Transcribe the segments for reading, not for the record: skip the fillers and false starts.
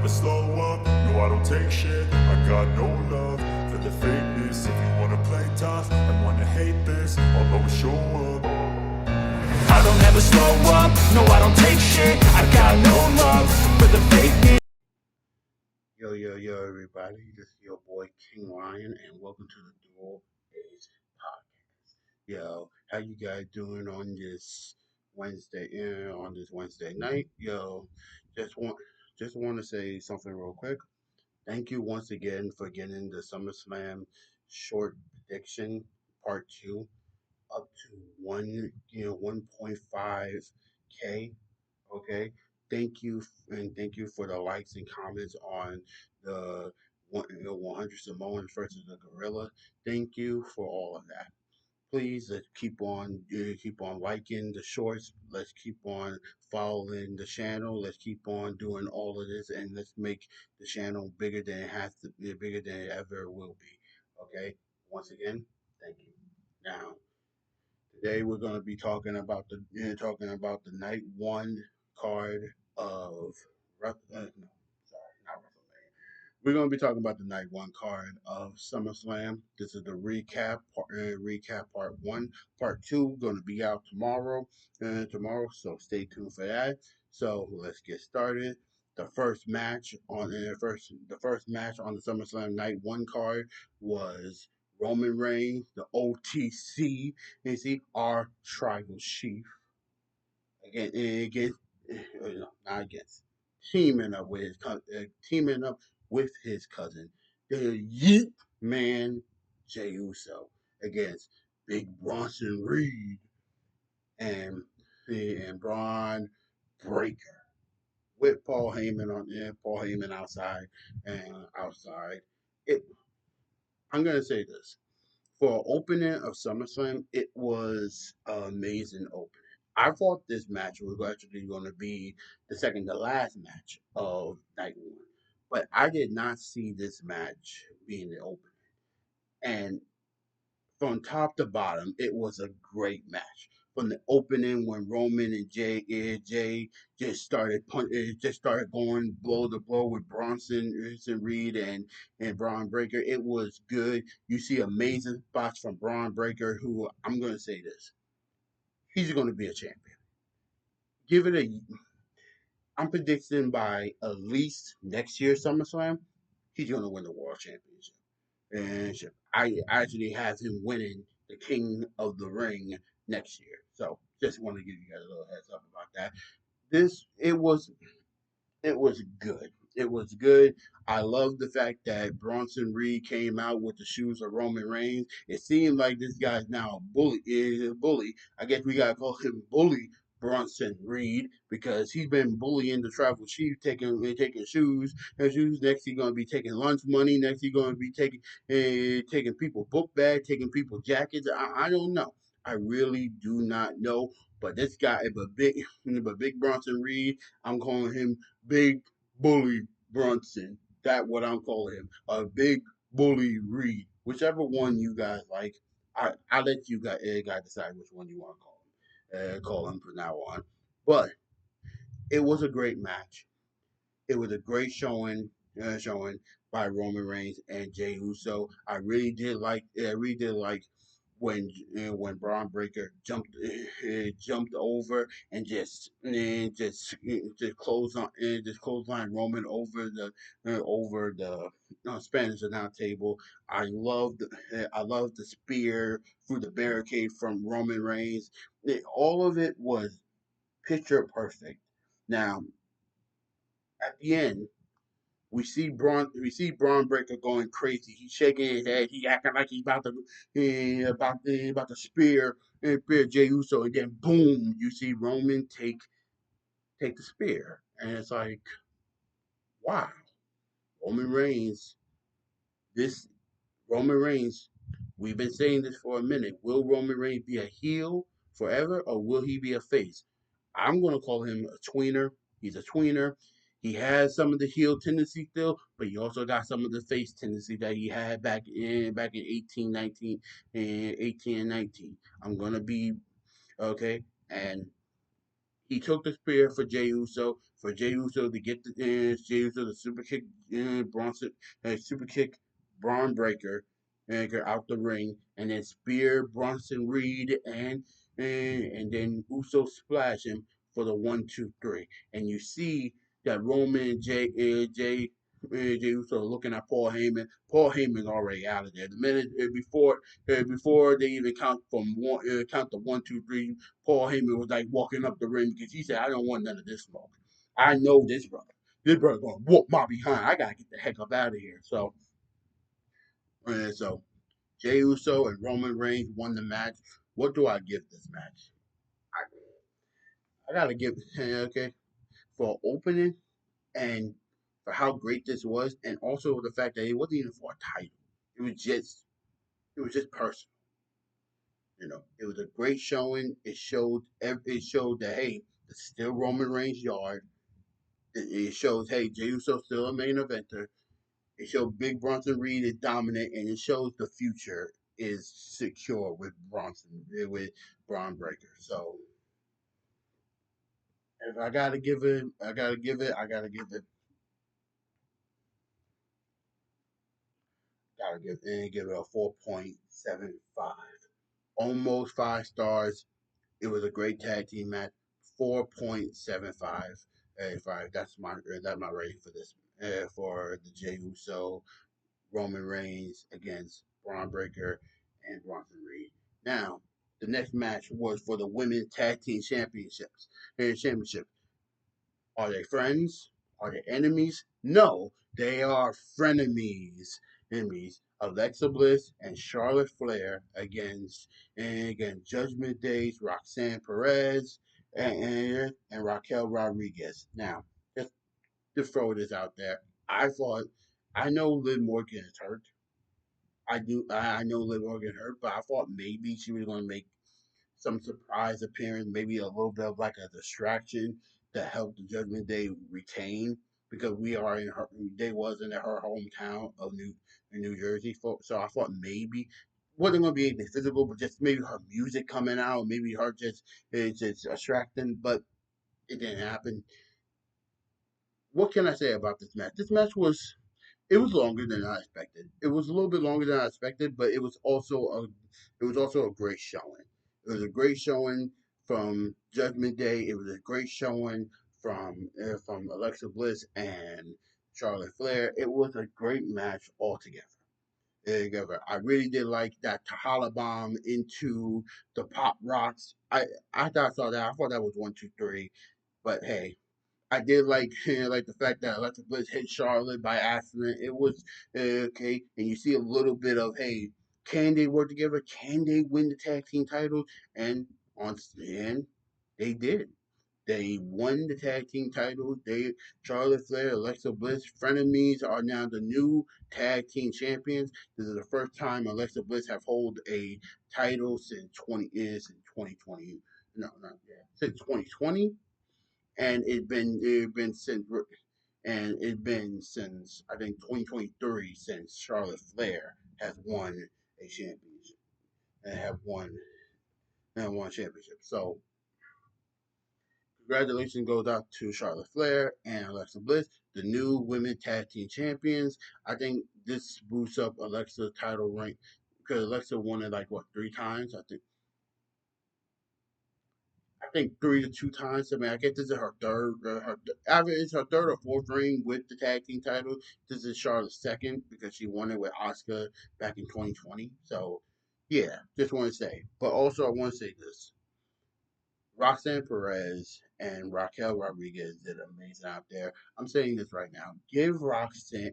never slow up, no I don't take shit. I got no love for the fakeness. If you wanna play tough and wanna hate this, I'll always show up. I don't ever slow up, no I don't take shit. I got no love for the fakeness. Yo, everybody. This is your boy King Ryan, and welcome to the Dual Days Podcast. Yo, how you guys doing on this Wednesday night? Yo, just want just want to say something real quick. Thank you once again for getting the SummerSlam short prediction part two up to 1.5K. Okay. Thank you for the likes and comments on the 100 Samoans versus the Gorilla. Thank you for all of that. Please let's keep on liking the shorts. Let's keep on following the channel. Let's keep on doing all of this, and let's make the channel bigger than it has to be, bigger than it ever will be. Okay. Once again, thank you. Now, today we're going to be talking about the night one card of no, sorry, not WrestleMania. We're going to be talking about the night one card of SummerSlam. This is the recap part one. Part two going to be out tomorrow. So stay tuned for that. So let's get started. The first match on the SummerSlam night one card was Roman Reigns, the OTC, and see our tribal chief against not against teaming up with his cousin, the Yeet Man Jey Uso against Big Bronson Reed and Braun Breaker with Paul Heyman outside. It I'm gonna say this. For opening of SummerSlam, it was an amazing opening. I thought this match was actually going to be the second to last match of night one, but I did not see this match being the opening. And from top to bottom, it was a great match. From the opening when Roman and Jay just started going blow to blow with Bronson Reed and Braun Breaker. It was good. You see amazing spots from Braun Breaker, who I'm gonna say this, he's gonna be a champion. Give it a, I'm predicting by at least next year's SummerSlam, he's gonna win the World Championship. And I actually have him winning the King of the Ring next year. So just want to give you guys a little heads up about that. This it was good. It was good. I love the fact that Bronson Reed came out with the shoes of Roman Reigns. It seemed like this guy's now a bully. Is a bully. I guess we gotta call him Bully Bronson Reed because he's been bullying the tribal chief, taking shoes and shoes. Next, he's gonna be taking lunch money. Next, he's gonna be taking people book bags, taking people jackets. I don't know. I really do not know. But this guy, but big Bronson Reed, I'm calling him Big Bully Brunson. That what I'm calling him. A Big Bully Reed. Whichever one you guys like, I let you guys decide which one you want to call him from now on. But it was a great match. It was a great showing by Roman Reigns and Jey Uso. I really did like when Braun Breaker jumped over and just clothesline Roman over the Spanish announce table. I loved the spear through the barricade from Roman Reigns. All of it was picture perfect. Now at the end, we see Braun Breaker going crazy. He's shaking his head. He acting like he's about to spear Jey Uso, and then boom, you see Roman take the spear, and it's like, wow, Roman Reigns. This Roman Reigns. We've been saying this for a minute. Will Roman Reigns be a heel forever, or will he be a face? I'm going to call him a tweener. He's a tweener. He has some of the heel tendency still, but he also got some of the face tendency that he had back in 18 and 19. I'm gonna be okay. And he took the spear for Jey Uso for Jey Uso to get the Jey Uso to super kick Bronson, super kick Braun Breaker and get out the ring, and then spear Bronson Reed and then Uso splash him for the 1, 2, 3, and you see that Roman and Jey Uso looking at Paul Heyman. Paul Heyman's already out of there. The minute before they even count the 1, 2, 3, Paul Heyman was like walking up the ring because he said, "I don't want none of this smoke. I know this brother. This brother gonna whoop my behind. I gotta get the heck up out of here." So Jey Uso and Roman Reigns won the match. What do I give this match? I gotta give okay for opening and for how great this was, and also the fact that it wasn't even for a title. It was just personal. It was a great showing. It showed that hey, it's still Roman Reigns' yard. It shows hey, Jey Uso still a main eventer. It showed Big Bronson Reed is dominant, and it shows the future is secure with Braun Breaker. So if I gotta give it, give it a 4.75, almost 5 stars. It was a great tag team match. 4.75. Five. That's my rating for this. For the Jey Uso Roman Reigns against Braun Breaker and Bronson Reed. Now, the next match was for the Women's Tag Team Championship. Are they friends? Are they enemies? No, they are frenemies. Enemies. Alexa Bliss and Charlotte Flair against Judgment Day's Roxanne Perez and Raquel Rodriguez. Now, just to throw this out there, I know Liv Morgan is hurt. I know Liv Morgan hurt, but I thought maybe she was going to make some surprise appearance, maybe a little bit of like a distraction to help the Judgment Day retain because they was in her hometown of New Jersey, so I thought maybe wasn't gonna be anything physical, but just maybe her music coming out, maybe her just distracting, but it didn't happen. What can I say about this match? This match was longer than I expected. It was a little bit longer than I expected, but it was also a great showing. It was a great showing from Judgment Day. It was a great showing from Alexa Bliss and Charlotte Flair. It was a great match altogether. I really did like that Tahala bomb into the Pop Rocks. I saw that. I thought that was 1, 2, 3. But hey, I did like like the fact that Alexa Bliss hit Charlotte by accident. It was okay, and you see a little bit of hey, can they work together? Can they win the tag team titles? And and they did. They won the tag team titles. Charlotte Flair, Alexa Bliss, frenemies are now the new tag team champions. This is the first time Alexa Bliss have hold a title since 2020. No, not yeah, since 2020, and it's been since I think 2023 since Charlotte Flair has won a championship and have won a championship. So congratulations goes out to Charlotte Flair and Alexa Bliss, the new women tag team champions. I think this boosts up Alexa's title rank because Alexa won it like what 3 times. I think 3 to 2 times. I mean, I guess this is her third. Either it's her third or fourth ring with the tag team title. This is Charlotte's second because she won it with Asuka back in 2020. So, yeah, just want to say. But also, I want to say this: Roxanne Perez and Raquel Rodriguez did amazing out there. I'm saying this right now. Give Roxanne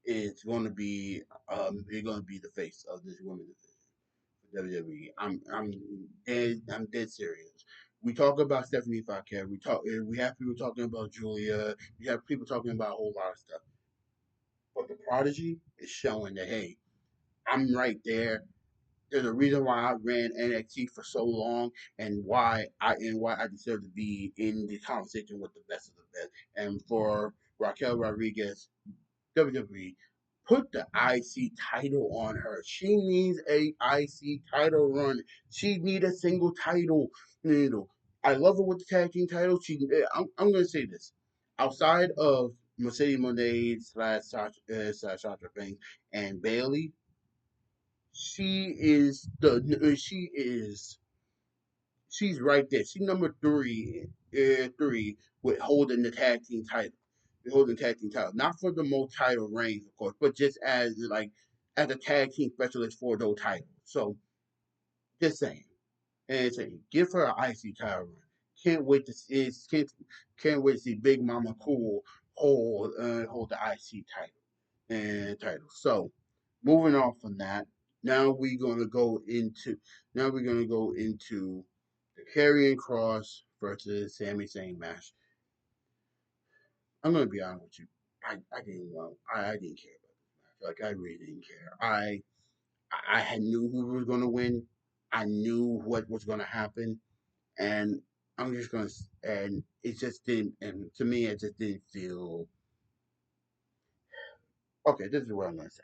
is going to be the face of this women's WWE. I'm dead serious. We talk about Stephanie Fouquet. We have people talking about Julia. We have people talking about a whole lot of stuff. But the prodigy is showing that hey, I'm right there. There's a reason why I ran NXT for so long, and why I deserve to be in the conversation with the best of the best. And for Raquel Rodriguez, WWE, put the IC title on her. She needs a IC title run. She need a single title. I love her with the tag team title. I'm gonna say this. Outside of Mercedes Monet slash Sasha Banks and Bailey, she is she's right there. She's number three with holding the tag team title, holding tag team title. Not for the most title reigns, of course, but just as a tag team specialist for those titles. So just saying, and saying, give her an IC title run. Can't wait to see can't wait to see Big Mama Cool hold the IC title. So moving on from that, now we're gonna go into the Karrion Cross versus Sami Zayn match. I'm gonna be honest with you. I didn't care about this match. Like I really didn't care. I had knew who was gonna win. I knew what was gonna happen, and I'm just gonna and it just didn't. And to me, it just didn't feel okay. This is what I'm gonna say.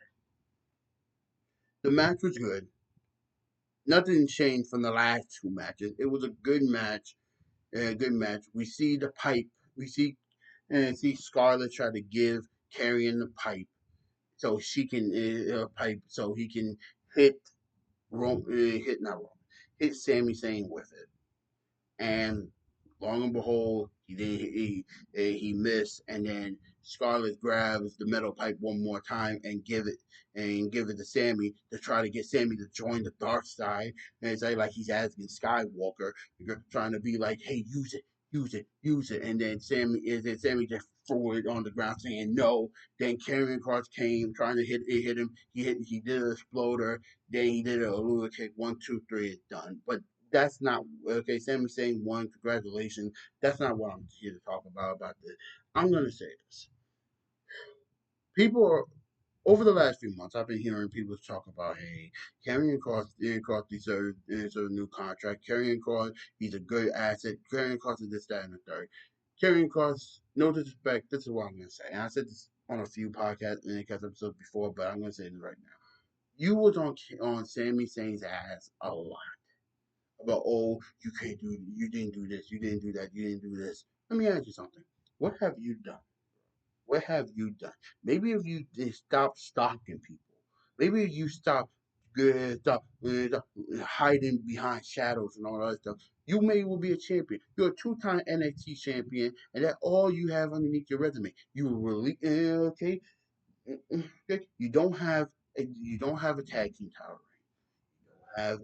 The match was good. Nothing changed from the last two matches. It was a good match. A good match. We see the pipe. We see Scarlett try to give Carrion the pipe so she can pipe so he can hit hit not Roman, hit Sami Zayn with it. And long and behold, he missed, and then Scarlett grabs the metal pipe one more time and give it to Sammy to try to get Sammy to join the dark side. And it's like he's asking Skywalker, trying to be like, "Hey, use it, use it, use it." And then Sammy just threw it on the ground saying no. Then Karrion Cross came trying to hit him. He did an exploder. Then he did a Lua kick. 1, 2, 3, it's done. But that's not okay. Sami Zayn won. Congratulations. That's not what I'm here to talk about this. I'm gonna say this. People are over the last few months. I've been hearing people talk about, hey, Karrion Cross deserves a new contract. Karrion Cross, he's a good asset. Karrion Cross is this, that, and the third. Karrion Cross, no disrespect. This is what I'm gonna say. And I said this on a few podcasts and episodes before, but I'm gonna say this right now. You was on Sami Zayn's ass a lot about, oh, you didn't do this, you didn't do that, you didn't do this. Let me ask you something. What have you done? What have you done? Maybe if you stop stalking people, maybe if you stop hiding behind shadows and all that stuff, you may will be a champion. You're a two-time NXT champion, and that all you have underneath your resume. You were really okay. Okay. You don't have a tag team title have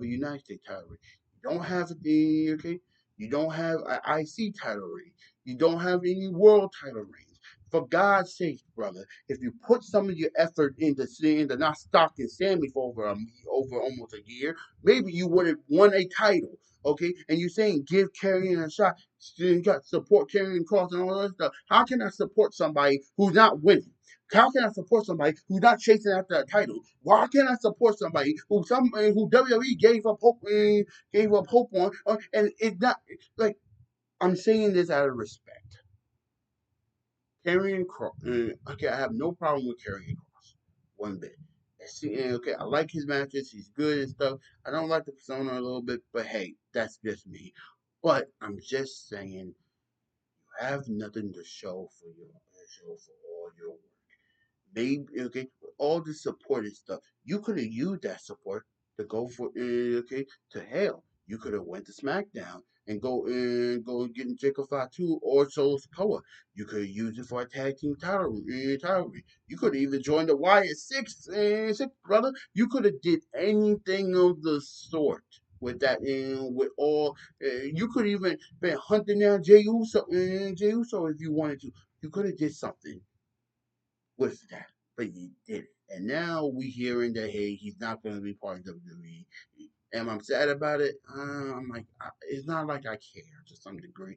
a United States title ring. You don't have the okay. You don't have an IC title ring. You don't have any world title rings. For God's sake, brother, if you put some of your effort into seeing the not stalking Sammy for over almost a year, maybe you would have won a title. Okay, and you're saying give Karrion a shot, you got support Karrion Cross and all that stuff. How can I support somebody who's not winning? How can I support somebody who's not chasing after a title? Why can't I support somebody who WWE gave up hope on? And it's not like I'm saying this out of respect. Karrion Cross. Okay, I have no problem with Karrion Cross, one bit. Okay, I like his matches. He's good and stuff. I don't like the persona a little bit, but hey, that's just me. But I'm just saying, you have nothing to show for all your maybe okay, all the support and stuff. You could have used that support to go for okay to hell. You could have went to SmackDown and go and get in Jacob Fatu or Solo Sikoa. You could have used it for a tag team title ring. You could have even joined the Wyatt Six brother. You could have did anything of the sort with that and with all. You could even been hunting down Jey Uso if you wanted to. You could have did something with that, but he did it. And now we hearing that hey, he's not going to be part of WWE. Am I sad about it? I'm like, it's not like I care to some degree.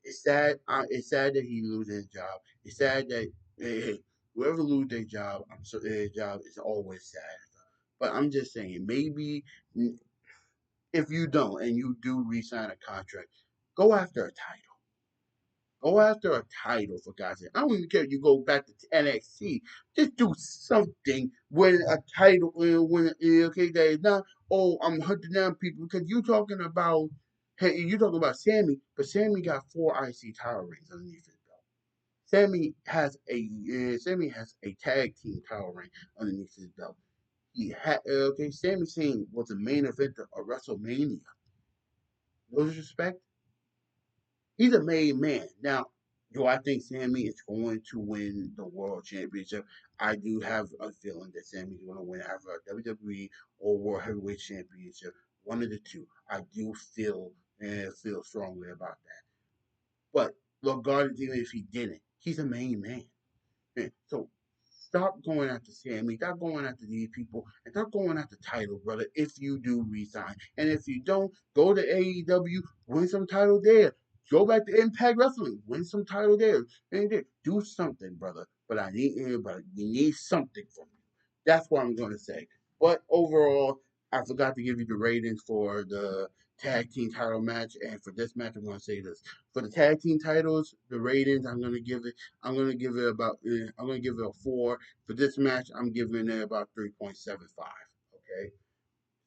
It's sad. It's sad that he loses his job. It's sad that hey, whoever lose their job, I'm so their job is always sad. But I'm just saying, maybe if you don't and you do re-sign a contract, go after a title. Go after a title for God's sake. I don't even care if you go back to NXT. Just do something when a title when okay that is not oh I'm hunting down people because you talking about Hey, you talking about Sammy, but Sammy got 4 IC title reigns underneath his belt. Sammy has a tag team title reign underneath his belt. He had okay. Sami Zayn was the main eventer of WrestleMania. No disrespect, he's a made man. Now, do I think Sammy is going to win the world championship? I do have a feeling that Sammy's going to win either a WWE or World Heavyweight Championship. One of the two. I do feel strongly about that. But regardless, even if he didn't, he's a main man. So stop going after Sammy, stop going after these people, and stop going after title, brother, if you do resign. And if you don't, go to AEW, win some title there. Go back to Impact Wrestling, win some title there. And do something, brother. But we need something from you. That's what I'm gonna say. But overall, I forgot to give you the ratings for the tag team title match, and for this match, I'm gonna say this: for the tag team titles, the ratings I'm gonna give it a 4. For this match, I'm giving it about 3.75. Okay.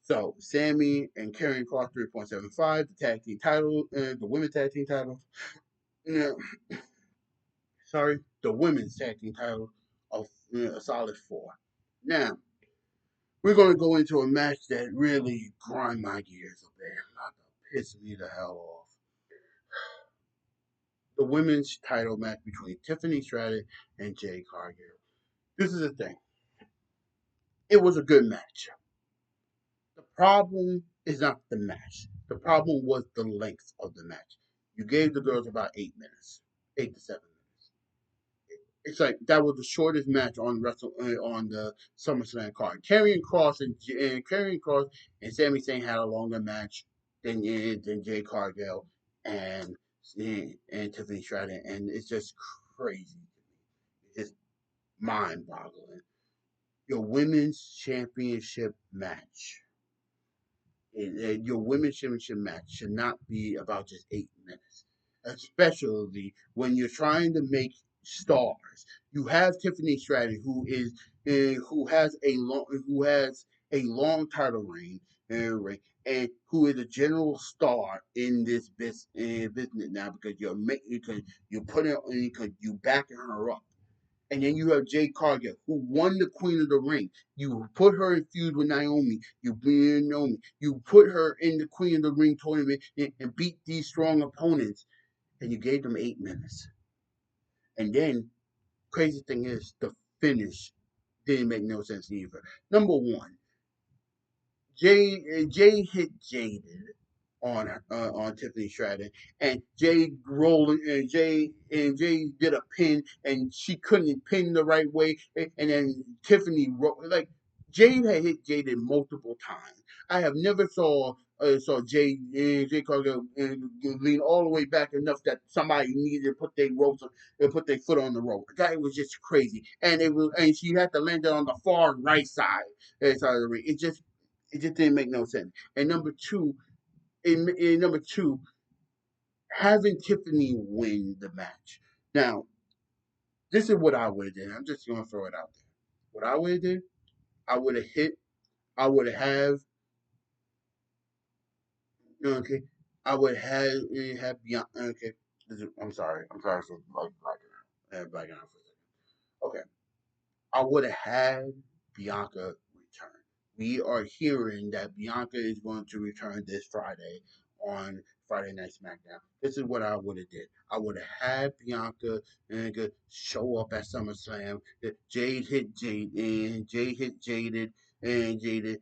So Sammy and Karrion Cross 3.75. The tag team title, the women's tag team title. Yeah, sorry, the women's tag team title of a solid 4. Now we're gonna go into a match that really grind my gears a bit, not to piss me the hell off. The women's title match between Tiffany Stratton and Jade Cargill. This is the thing. It was a good match. The problem is not the match. The problem was the length of the match. You gave the girls about 8 minutes, 8 to 7 minutes. It's like that was the shortest match on the SummerSlam card. Karrion Cross and Sami Zayn had a longer match than Jay Cargill and and Tiffany Stratton, and it's just crazy. It's mind boggling. Your women's championship match your women's championship match should not be about just 8 minutes, especially when you're trying to make stars. You have Tiffany Stratton, who has a long title reign, and who is a general star in this business now because you're putting because you backing her up. And then you have Jade Cargill, who won the Queen of the Ring. You put her in feud with Naomi. You beat Naomi. You put her in the Queen of the Ring tournament and beat these strong opponents. And you gave them 8 minutes. And then, crazy thing is, the finish didn't make no sense either. Number one, Jay hit Jaded on Tiffany Stratton, and Jay did a pin, and she couldn't pin the right way, and then Tiffany like Jade had hit Jaded multiple times. I have never saw Jay Cargill lean all the way back enough that somebody needed to put their put their foot on the rope. That was just crazy, and she had to land it on the far right side of the ring. It just didn't make no sense. And number two, having Tiffany win the match. Now, this is what I would have did. I'm just gonna throw it out there. What I would have did, I would have hit, I would have, okay, I would have Bianca. Okay, I'm sorry for blacking out for a second. Okay, I would have had Bianca return. We are hearing that Bianca is going to return this Friday on Friday Night SmackDown. This is what I would have did. I would have had Bianca and show up at SummerSlam. Jade hit Jaded, and Jaded,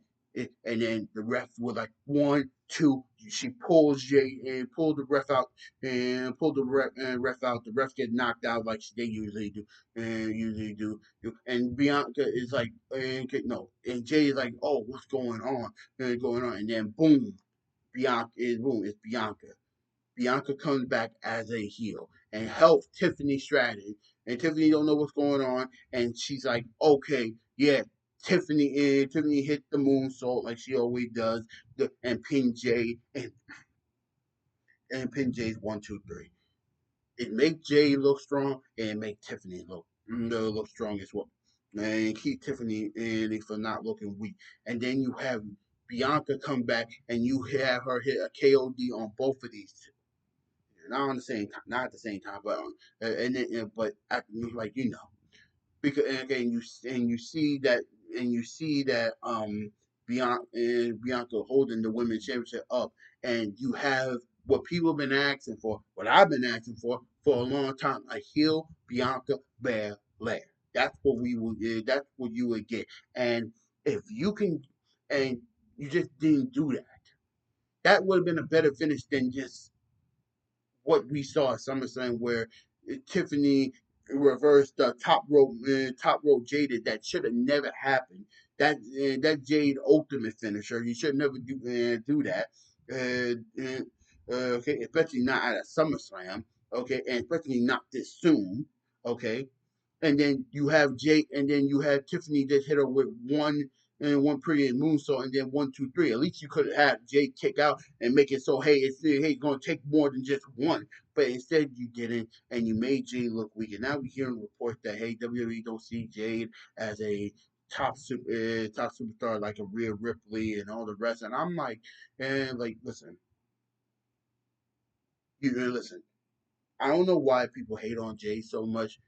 and then the ref was like 1, 2. She pulls Jade and pulled the ref out and pulled the ref out. The ref get knocked out like they usually do. And Bianca is like, no, and Jay is like, oh, what's going on? And then boom, it's Bianca. Bianca comes back as a heel and helps Tiffany Stratton, and Tiffany don't know what's going on, and she's like, okay, yeah. Tiffany hit the moonsault like she always does, and pin Jay and pin Jay's 1, 2, 3. It make Jay look strong and it make Tiffany look strong as well. And keep Tiffany in for not looking weak. And then you have Bianca come back and you have her hit a KOD on both of these two. Not on the same time, not at the same time, but but like because and you see that Bianca holding the women's championship up, and you have what people have been asking for, what I've been asking for a long time, a heel Bianca Belair. That's what you would get, and if you can, and you just didn't do that. That would have been a better finish than just what we saw at SummerSlam, where Tiffany reversed the top rope jaded. That should have never happened. That Jade ultimate finisher. You should never do that. Okay, especially not at a SummerSlam. Okay, and especially not this soon. Okay, and then you have Jake, and then you have Tiffany just hit her with one pretty moonsault, and then 1, 2, 3. At least you could have had Jake kick out and make it so it's going to take more than just one. But instead you didn't, and you made Jade look weak. And now we hear in reports that WWE don't see Jade as a top superstar like a Rhea Ripley and all the rest. And I'm like, and like, listen. I don't know why people hate on Jade so much.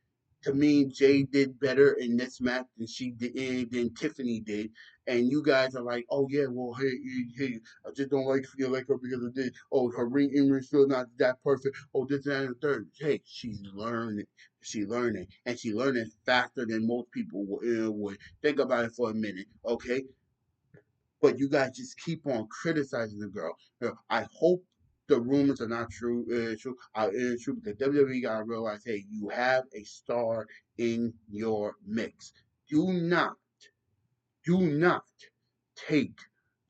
To me, Jay did better in this match than she did than Tiffany did, and you guys are like, oh yeah, well hey, I just don't like her because of this. Oh, her ring in ring still not that perfect. Oh, this and that and the third. Hey, she's learning, and she learning faster than most people would. Think about it for a minute, okay? But you guys just keep on criticizing the girl. I hope the rumors are not true. True because WWE gotta realize, hey, you have a star in your mix. Do not do not take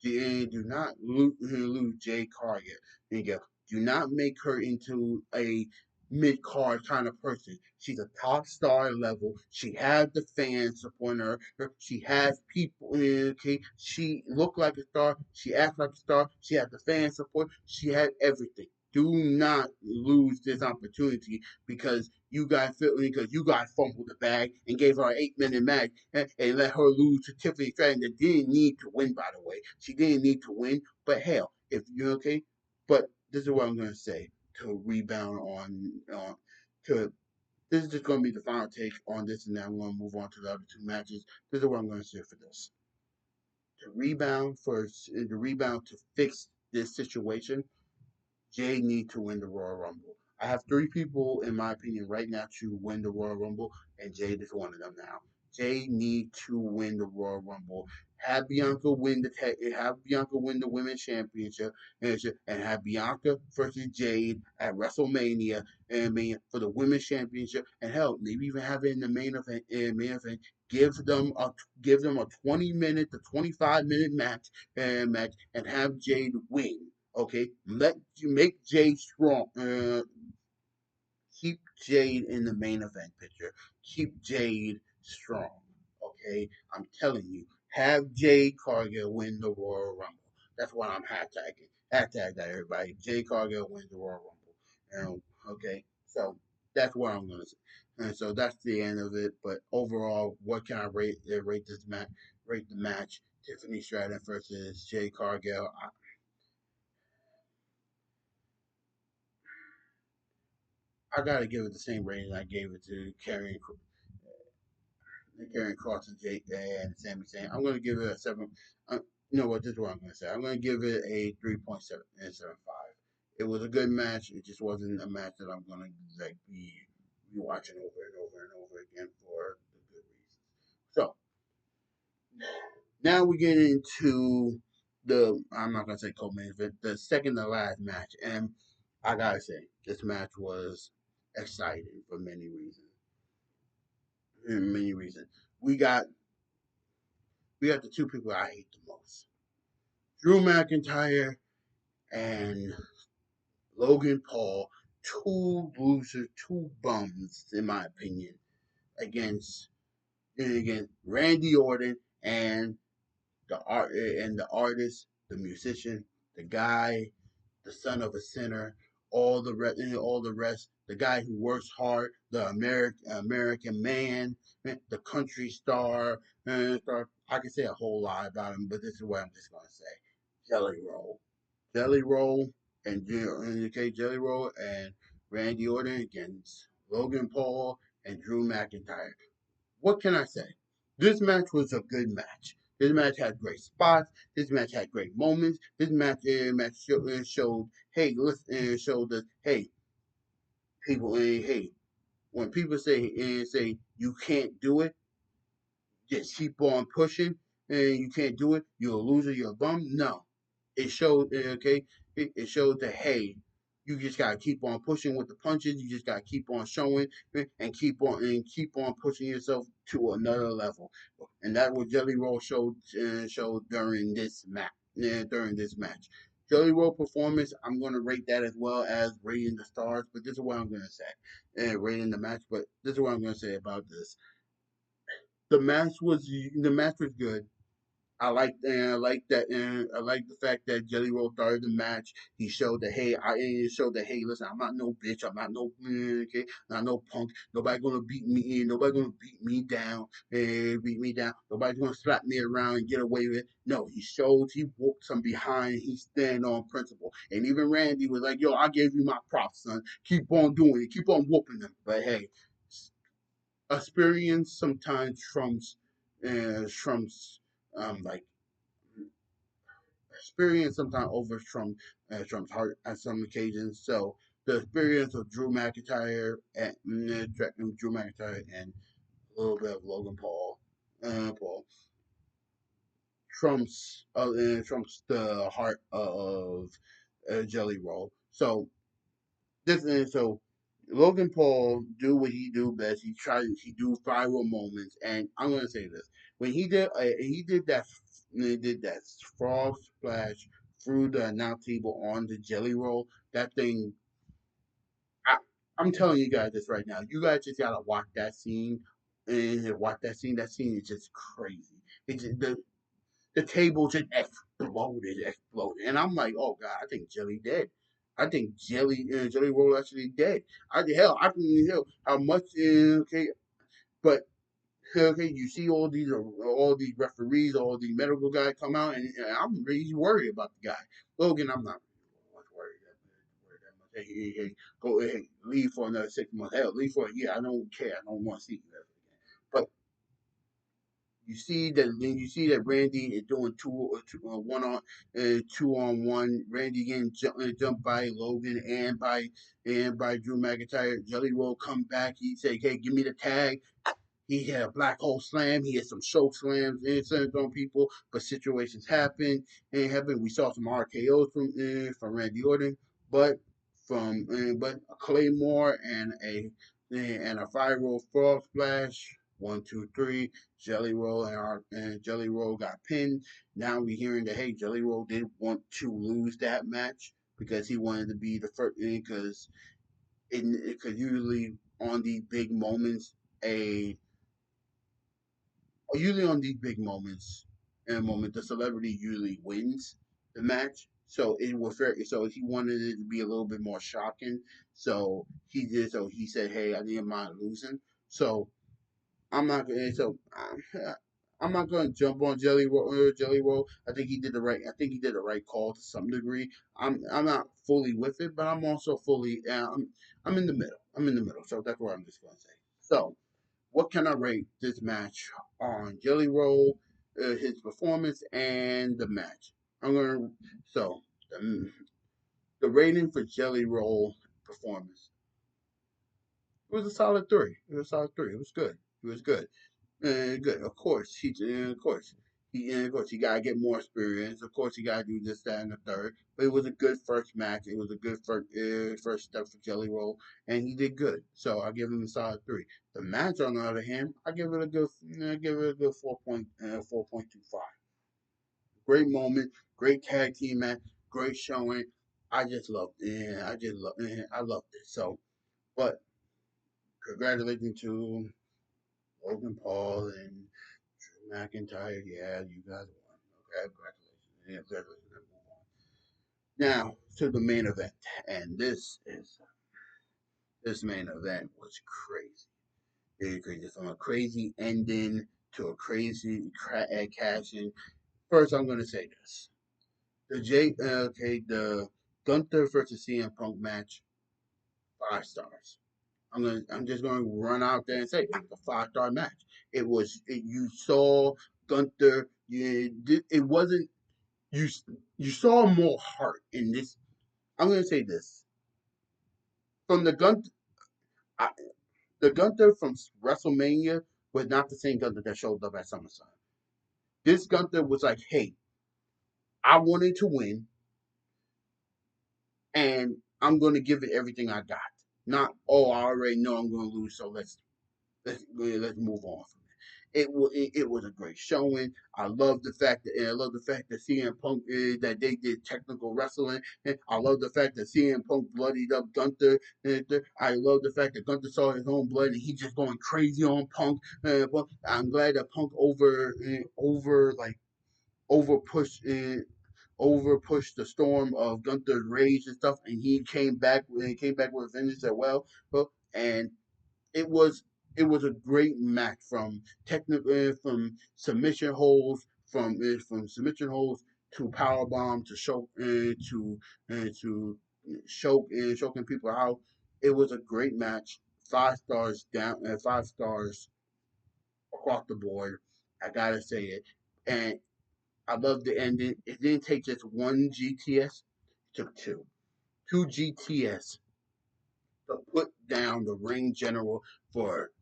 do not lose Jay Cargill. Do not make her into a mid card kind of person. She's a top star level. She has the fans supporting her. She has people. Okay, she looked like a star. She acts like a star. She has the fan support. She had everything. Do not lose this opportunity because you guys fumbled the bag and gave her an 8 minute match and let her lose to Tiffany Stratton that didn't need to win, by the way. She didn't need to win, but hell, if you're okay. But this is what I'm gonna say to rebound on to this is just gonna be the final take on this, and then I'm gonna move on to the other two matches. This is what I'm gonna say for this. The rebound to fix this situation, Jay need to win the Royal Rumble. I have three people, in my opinion, right now to win the Royal Rumble, and Jade is one of them now. Jay need to win the Royal Rumble. Have Bianca win the Women's Championship, and have Bianca versus Jade at WrestleMania, and for the Women's Championship, and hell, maybe even have it in the main event. Give them a 20 minute to 25 minute match, and have Jade win. Okay, let you make Jade strong. Keep Jade in the main event picture. Keep Jade strong. Okay, I'm telling you, have Jade Cargill win the Royal Rumble. That's what I'm hashtagging. Hashtag that everybody. Jade Cargill wins the Royal Rumble. Okay, so that's what I'm gonna say. And so that's the end of it. But overall, what can I rate this match? Rate the match. Tiffany Stratton versus Jade Cargill. I gotta give it the same rating I gave it to Karrion Cross and Jake and Sami Zayn. I'm gonna give it a seven. You know what? This is what I'm gonna say. I'm gonna give it a 3.775. It was a good match. It just wasn't a match that I'm gonna be watching over and over and over again for the good reasons. So now we get into the I'm not gonna say co-main event, the second to last match, and I gotta say this match was exciting for many reasons. Many reasons. We got we got the two people I hate the most: Drew McIntyre and Logan Paul. Two losers, two bums, in my opinion, against Randy Orton and the artist, the musician, the guy, the son of a sinner, all the rest, the guy who works hard, the American man, the country star. I can say a whole lot about him, but this is what I'm just gonna say: Jelly Roll, Jelly Roll, and okay, Jelly Roll and Randy Orton against Logan Paul and Drew McIntyre. What can I say? This match was a good match. This match had great spots. This match had great moments. This match showed, hey, listen, showed us, hey, people, hey, when people say you can't do it, just keep on pushing and you can't do it, you're a loser, you're a bum. No. It showed okay, it showed that hey, you just gotta keep on pushing with the punches, you just gotta keep on showing and keep on pushing yourself to another level. And that was Jelly Roll showed during this match. During this match. Jelly Roll performance, I'm gonna rate that as well as rating the stars, but this is what I'm gonna say. Rating the match, but this is what I'm gonna say about this. The match was good. I like that, and I like the fact that Jelly Roll started the match. He showed that hey, showed that hey, listen, I'm not no bitch, I'm not no okay, not no punk. Nobody gonna beat me in. Nobody gonna beat me down. Nobody's gonna slap me around and get away with it. No, he whooped some behind. He stand on principle. And even Randy was like, yo, I gave you my props, son. Keep on doing it. Keep on whooping them. But hey, experience sometimes trumps like experience sometimes over Trump's heart at some occasions. So the experience of Drew McIntyre and a little bit of Logan Paul trumps the heart of Jelly Roll. So Logan Paul do what he do best. He do viral moments, and I'm gonna say this: when he did that frog splash through the announce table on the Jelly Roll. That thing, I, I'm telling you guys this right now. You guys just gotta watch that scene and watch that scene. That scene is just crazy. The table just exploded, and I'm like, oh god, I think Jelly dead. I think Jelly Roll actually dead. I can hell how much okay, but okay, you see all these referees, all these medical guys come out, and I'm really worried about the guy. Logan, I'm not much worried that much. Hey, go ahead, leave for another 6 months. Hell, leave for a year. I don't care. I don't want to see you ever again. But you see that Randy is doing one on 2-on-1. Randy getting jumped by Logan and by Drew McIntyre. Jelly Roll come back. He said, "Hey, give me the tag." He had a black hole slam. He had some choke slams and slams on people, but situations happen. And happen. We saw some RKO's from Randy Orton, but but a Claymore and a 5-roll frog splash. 1, 2, 3. Jelly Roll and Jelly Roll got pinned. Now we hearing that hey, Jelly Roll did want to lose that match because he wanted to be the first because usually on these big moments a usually on these big moments the celebrity usually wins the match. So it was fair. So he wanted it to be a little bit more shocking. So he did. So he said, "Hey, I didn't mind losing." So I'm not gonna. I'm not gonna jump on Jelly Roll. Jelly Roll. I think he did the right. I think he did the right call to some degree. I'm not fully with it, but I'm also fully. I'm in the middle. I'm in the middle. So that's what I'm just gonna say. So what can I rate this match on Jelly Roll, his performance, and the match? I'm gonna so the, the rating for Jelly Roll performance. It was a solid 3. It was a solid 3. It was good. It was good. Good. Of course, of course, he gotta get more experience. Of course, he gotta do this, that, and the third. But it was a good first match. It was a good first step for Jelly Roll, and he did good. So I give him a solid 3. The match, on the other hand, I give it a good 4.25. Great moment, great tag team match, great showing. I just loved it. I loved it. So, but congratulations to Logan Paul and Drew McIntyre. Yeah, you guys won. Okay, congratulations. Yeah, congratulations. Move on. Now to the main event, and this is This main event was crazy. Very crazy. From a crazy ending to a crazy cash in. First, I'm gonna say this: the Gunther versus CM Punk match, 5 stars. I'm just gonna run out there and say it's a 5 star match. You saw Gunther. It wasn't you. You saw more heart in this. I'm gonna say this from I, the Gunther from WrestleMania was not the same Gunther that showed up at SummerSlam. This Gunther was like, hey, I wanted to win, and I'm going to give it everything I got. Not, oh, I already know I'm going to lose, so let's move on from it. It was a great showing. I love the fact that CM Punk that they did technical wrestling. And I love the fact that CM Punk bloodied up Gunther. I love the fact that Gunther saw his own blood and he just going crazy on Punk. But I'm glad that Punk over pushed the storm of Gunther's rage and stuff, and he came back with vengeance as well. And it was it was a great match from submission holds from submission holds to power bomb to choking people out. It was a great match. 5 stars down and 5 stars across the board. I gotta say it. And I love the ending. It didn't take just one GTS, it took two. Two GTS to put down the ring general for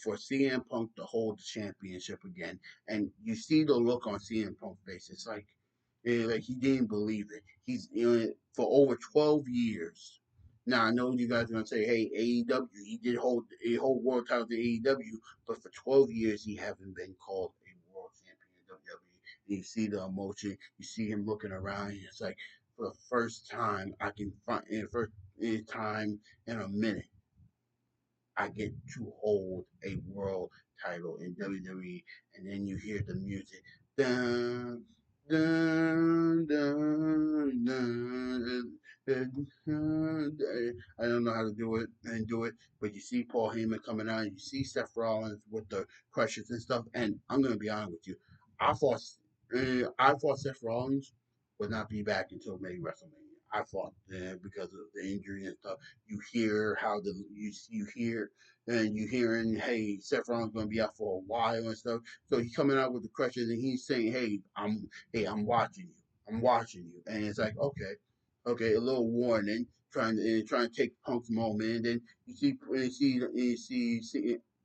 for CM Punk to hold the championship again. And you see the look on CM Punk's face. It's like he didn't believe it. He's for over 12 years. Now I know you guys are gonna say, "Hey, AEW, he did hold a whole world title in AEW, but for 12 years he haven't been called a world champion in WWE." You see the emotion. You see him looking around. It's like for the first time I can find first time in a minute I get to hold a world title in WWE, and then you hear the music. Dun, dun, dun, dun, dun, dun, dun. I don't know how to do it, but you see Paul Heyman coming out, you see Seth Rollins with the crushes and stuff, and I'm gonna be honest with you, I thought I thought Seth Rollins would not be back until maybe WrestleMania. I thought because of the injury and stuff. You hear and you hearing, hey, Seth Rollins gonna be out for a while and stuff. So he's coming out with the crutches and he's saying, I'm watching you, I'm watching you, and it's like, okay, a little warning, trying to take Punk's moment, and then you see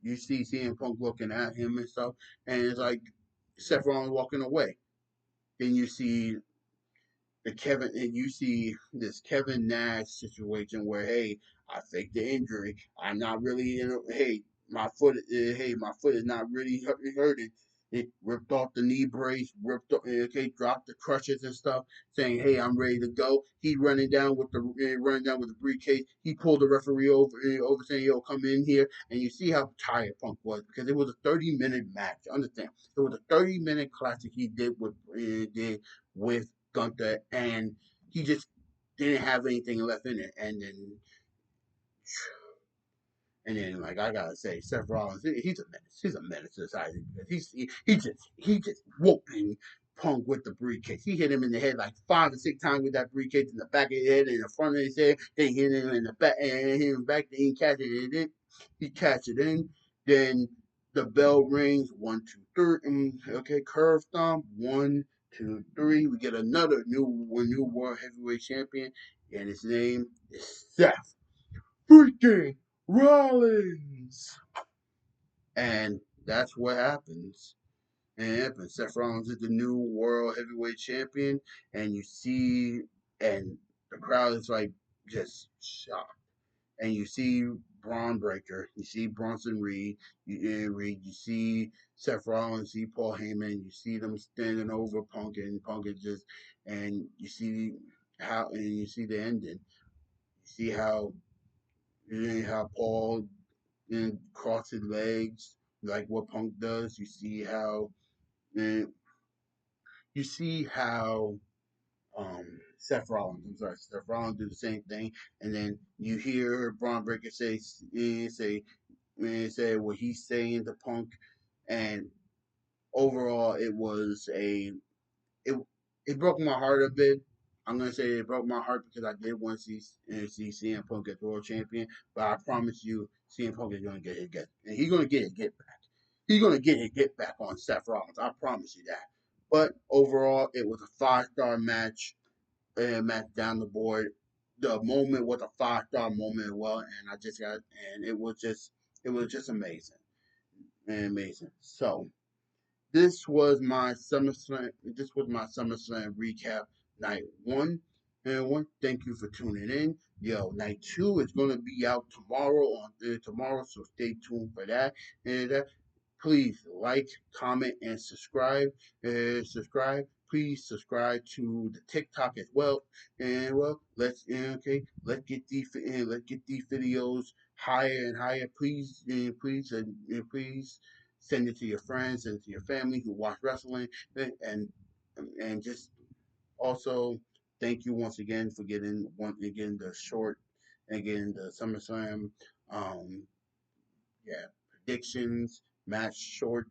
CM Punk looking at him and stuff, and it's like Seth Rollins walking away. Then you see this Kevin Nash situation where, hey, I faked the injury. I'm not really hey, my foot is not really hurting. It ripped off the knee brace, dropped the crutches and stuff, saying, "Hey, I'm ready to go." He running down with the briefcase. He pulled the referee over, saying, "Yo, come in here." And you see how tired Punk was because it was a 30-minute match. Understand? It was a 30-minute classic he did with Gunther, and he just didn't have anything left in it. And then, like I gotta say, Seth Rollins, he's a menace. He's a menace to society because he just whooping Punk with the briefcase. He hit him in the head like 5 or 6 times with that briefcase in the back of his head, in the front of his head. Then hit him in the back, and hit him back. Then he catch it in. He catch it in. Then the bell rings. 1, 2, 3. Okay, curve stomp. 1, 2, 3. We get another new world heavyweight champion, and his name is Seth freaking Rollins. And that's what happens. And it happens. Seth Rollins is the new world heavyweight champion, and and the crowd is like just shocked. And you see Braun Breaker, you see Bronson Reed, you see Seth Rollins, you see Paul Heyman, you see them standing over Punk, and Punk is just, and you see the ending. You see how Paul cross his legs like what Punk does. Uh, you see how um Seth Rollins. I'm sorry, Seth Rollins do the same thing, and then you hear Braun Breaker say what he's saying to Punk, and overall it it broke my heart a bit. I'm gonna say it broke my heart because I did want to see CM Punk as world champion, but I promise you, CM Punk is gonna get his get, and he's gonna get his get back. He's gonna get his get back on Seth Rollins. I promise you that. But overall, it was a 5-star match, match down the board. The moment was a 5-star moment as well, and it was just amazing and amazing. So this was my SummerSlam recap night one. And one, thank you for tuning in. Yo, night two is gonna be out tomorrow, so stay tuned for that. And please like, comment, and subscribe. Subscribe. Please subscribe to the TikTok as well. And well, let's get these videos higher and higher. Please send it to your friends and to your family who watch wrestling, and and just also thank you once again for getting the short and getting the SummerSlam um yeah predictions match short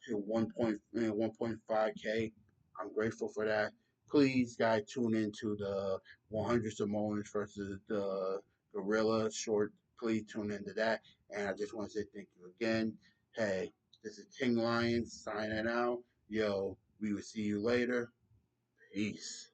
to 1.5K. I'm grateful for that. Please, guys, tune into the 100 Samoans versus the Gorilla short. Please tune into that. And I just want to say thank you again. Hey, this is King Lion signing out. Yo, we will see you later. Peace.